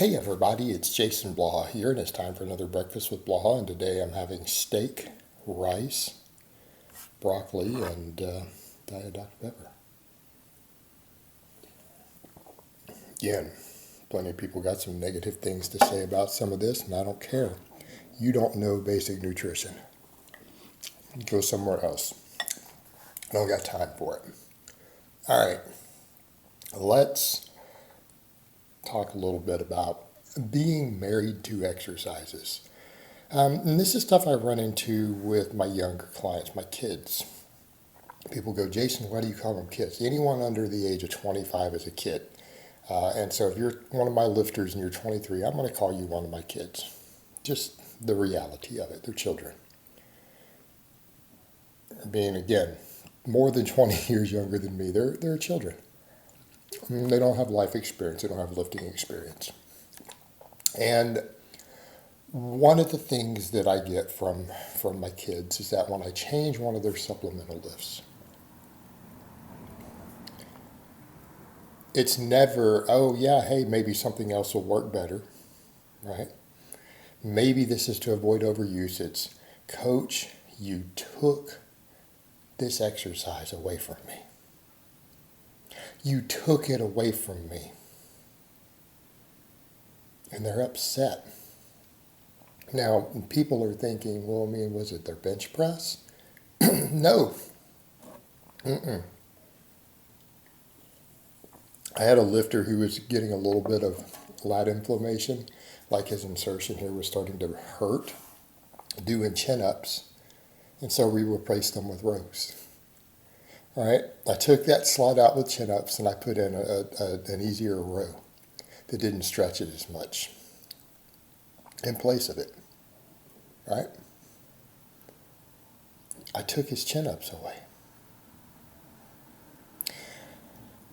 Hey everybody, it's Jason Blaha here, and it's time for another breakfast with Blaha. And today I'm having steak, rice, broccoli, and Diet Dr. Pepper. Again, plenty of people got some negative things to say about some of this, and I don't care. You don't know basic nutrition. Go somewhere else. I don't got time for it. All right, let's talk a little bit about being married to exercises. And this is stuff I run into with my younger clients, my kids. People go, Jason, why do you call them kids? Anyone under the age of 25 is a kid. And so if you're one of my lifters and you're 23, I'm going to call you one of my kids. Just the reality of it. They're children. Being, again, more than 20 years younger than me, they're children. They don't have life experience. They don't have lifting experience. And one of the things that I get from my kids is that when I change one of their supplemental lifts, it's never, oh yeah, hey, maybe something else will work better, right? Maybe this is to avoid overuse. It's, Coach, you took this exercise away from me. You took it away from me. And they're upset. Now, people are thinking, well, I mean, was it their bench press? No. Mm-mm. I had a lifter who was getting a little bit of lat inflammation, like his insertion here was starting to hurt, doing chin-ups, and so we replaced them with rows. All right, I took that slot out with chin-ups and I put in an easier row that didn't stretch it as much in place of it. Right? I took his chin-ups away.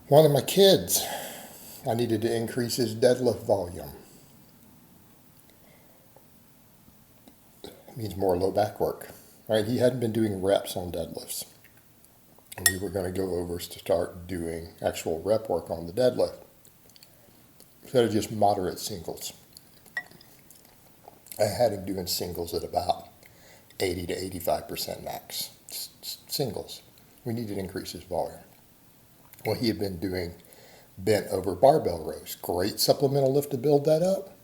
One of my kids, I needed to increase his deadlift volume. It means more low back work. Right? He hadn't been doing reps on deadlifts. And we were going to go over to start doing actual rep work on the deadlift instead of just moderate singles. I had him doing singles at about 80 to 85% max. Singles. We needed to increase his volume. Well, he had been doing bent over barbell rows. Great supplemental lift to build that up.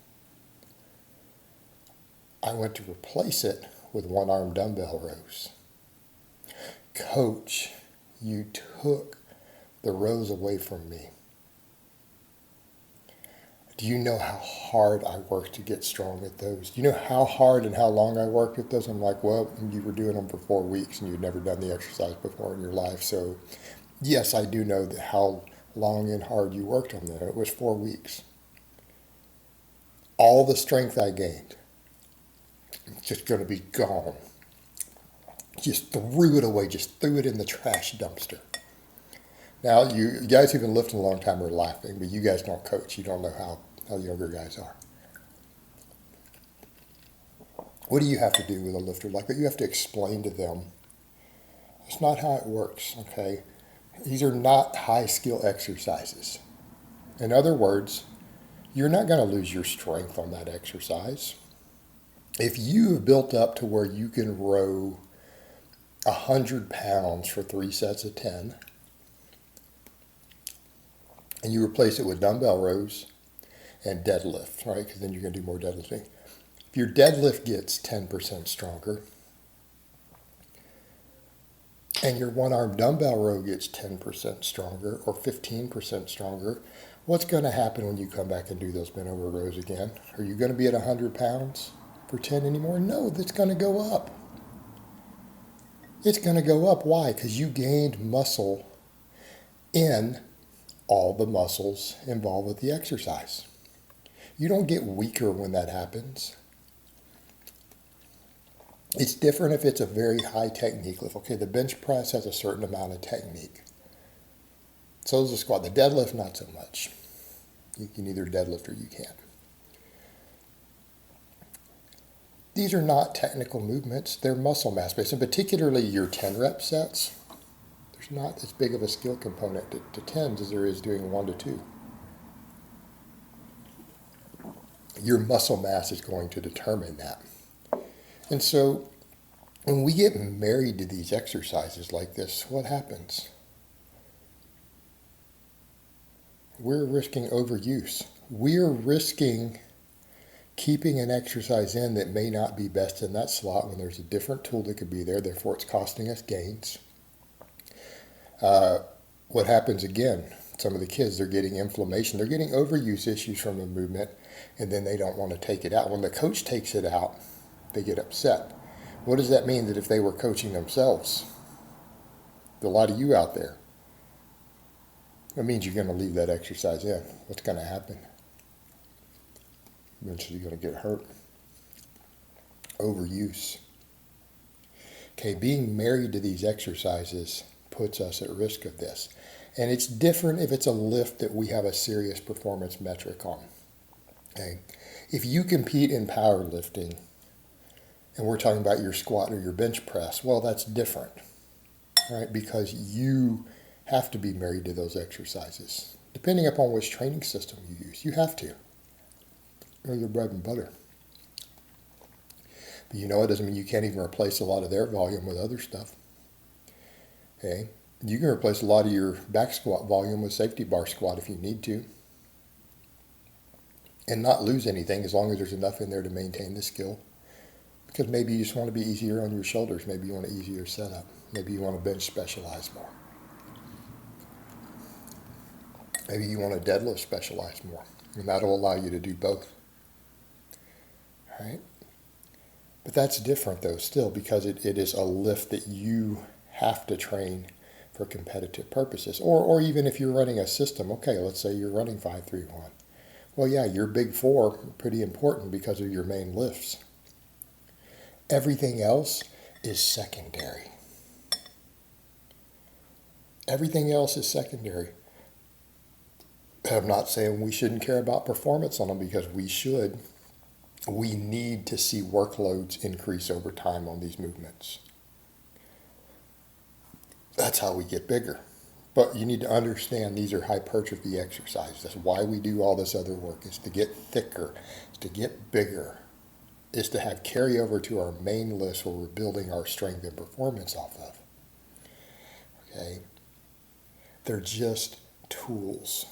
I went to replace it with one arm dumbbell rows. Coach, you took the rows away from me. Do you know how hard I worked to get strong at those? Do you know how hard and how long I worked at those? I'm like, well, you were doing them for 4 weeks and you'd never done the exercise before in your life. So yes, I do know how long and hard you worked on them. It was 4 weeks. All the strength I gained, it's just going to be gone. Just threw it away, just threw it in the trash dumpster. Now, you guys who've been lifting a long time are laughing, but you guys don't coach. You don't know how younger guys are. What do you have to do with a lifter like that? You have to explain to them, it's not how it works, okay? These are not high skill exercises. In other words, you're not going to lose your strength on that exercise. If you have built up to where you can row 100 pounds for 3 sets of 10, and you replace it with dumbbell rows and deadlift, right? Because then you're going to do more deadlifting. If your deadlift gets 10% stronger and your one-arm dumbbell row gets 10% stronger or 15% stronger, what's going to happen when you come back and do those bent over rows again? Are you going to be at 100 pounds for 10 anymore? No, that's going to go up. It's going to go up. Why? Because you gained muscle in all the muscles involved with the exercise. You don't get weaker when that happens. It's different if it's a very high technique lift. Okay, the bench press has a certain amount of technique. So does the squat. The deadlift, not so much. You can either deadlift or you can't. These are not technical movements. They're muscle mass based, and particularly your 10 rep sets. There's not as big of a skill component to 10s as there is doing 1 to 2. Your muscle mass is going to determine that. And so when we get married to these exercises like this, what happens? We're risking overuse. We're risking keeping an exercise in that may not be best in that slot when there's a different tool that could be there, therefore it's costing us gains. What happens again? Some of the kids, they're getting inflammation. They're getting overuse issues from the movement, and then they don't want to take it out. When the coach takes it out, they get upset. What does that mean? That if they were coaching themselves, a lot of you out there, that means you're going to leave that exercise in. What's going to happen? Eventually you're going to get hurt. Overuse. Okay, being married to these exercises puts us at risk of this. And it's different if it's a lift that we have a serious performance metric on. Okay? If you compete in powerlifting, and we're talking about your squat or your bench press, well, that's different, right? Because you have to be married to those exercises. Depending upon which training system you use, you have to. They're your bread and butter. But you know, it doesn't mean you can't even replace a lot of their volume with other stuff. Okay? You can replace a lot of your back squat volume with safety bar squat if you need to. And not lose anything as long as there's enough in there to maintain the skill. Because maybe you just want to be easier on your shoulders. Maybe you want an easier setup. Maybe you want to bench specialize more. Maybe you want to deadlift specialize more. And that'll allow you to do both. All right? But that's different though still, because it is a lift that you have to train for competitive purposes. Or even if you're running a system, okay, let's say you're running 5-3-1. Well, yeah, your big four are pretty important because of your main lifts. Everything else is secondary. Everything else is secondary. I'm not saying we shouldn't care about performance on them, because we should. We need to see workloads increase over time on these movements. That's how we get bigger. But you need to understand these are hypertrophy exercises. That's why we do all this other work, is to get thicker, is to get bigger, is to have carryover to our main list where we're building our strength and performance off of. Okay? They're just tools.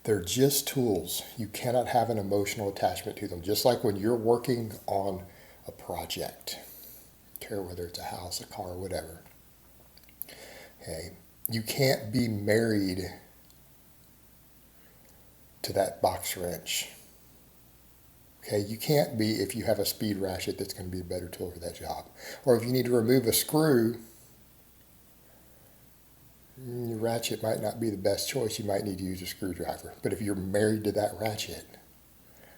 They're just tools. You cannot have an emotional attachment to them. Just like when you're working on a project, care whether it's a house, a car, whatever. Okay? You can't be married to that box wrench. Okay? You can't be if you have a speed ratchet that's going to be a better tool for that job. Or if you need to remove a screw, your ratchet might not be the best choice. You might need to use a screwdriver. But if you're married to that ratchet,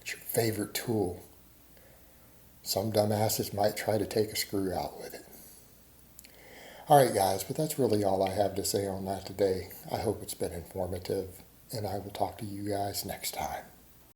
it's your favorite tool, some dumbasses might try to take a screw out with it. All right, guys, but that's really all I have to say on that today. I hope it's been informative, and I will talk to you guys next time.